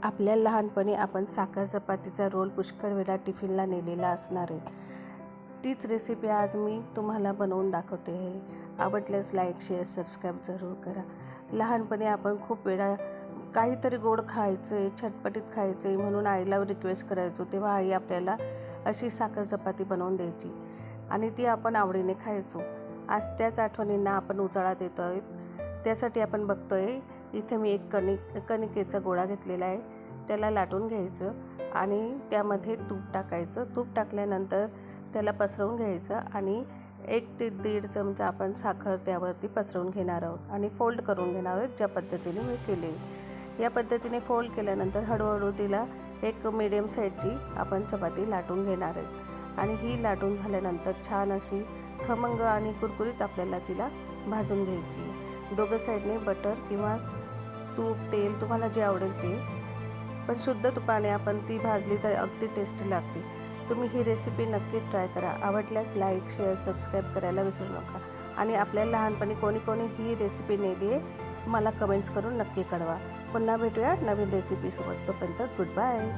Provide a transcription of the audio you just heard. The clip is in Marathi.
आपल्या लहानपणी आपण साखर चपातीचा रोल पुष्कळ वेळा टिफिनला नेलेला असणार आहे. तीच रेसिपी आज मी तुम्हाला बनवून दाखवते आहे. आवडल्यास लाईक, शेअर, सबस्क्राईब जरूर करा. लहानपणी आपण खूप वेळा काहीतरी गोड खायचं आहे, चटपटीत खायचं आहे म्हणून आईला रिक्वेस्ट करायचो. तेव्हा आई आपल्याला अशी साखर चपाती बनवून द्यायची आणि ती आपण आवडीने खायचो. आज त्याच आठवणींना आपण उजाळा देतो आहे. त्यासाठी आपण बघतो आहे, इथे मी एक कणिकेचा गोळा घेतलेला आहे. त्याला लाटून घ्यायचं आणि त्यामध्ये तूप टाकायचं. तूप टाकल्यानंतर त्याला पसरवून घ्यायचं आणि 1 ते 1.5 चमचा आपण साखर त्यावरती पसरवून घेणार आहोत आणि फोल्ड करून घेणार आहोत, ज्या पद्धतीने मी केले. या पद्धतीने फोल्ड केल्यानंतर हळूहळू तिला एक मीडियम साईजची आपण चपाती लाटून घेणार आहे आणि ही लाटून झाल्यानंतर छान अशी खमंग आणि कुरकुरीत आपल्याला तिला भाजून घ्यायची. दोघं साईडने बटर किंवा तूप, तेल तुम्हाला जे आवडेल ते, पण शुद्ध तुपाने आपण ती भाजली तर अगदी टेस्टी लागते. तुम्ही ही रेसिपी नक्की ट्राय करा. आवडल्यास लाईक, शेअर, सबस्क्राईब करायला विसरू नका आणि आपल्या लहानपणी कोणी कोणी ही रेसिपी नेली आहे मला कमेंट्स करून नक्की कळवा. पुन्हा भेटूया नवीन रेसिपीसोबत. तोपर्यंत गुड बाय.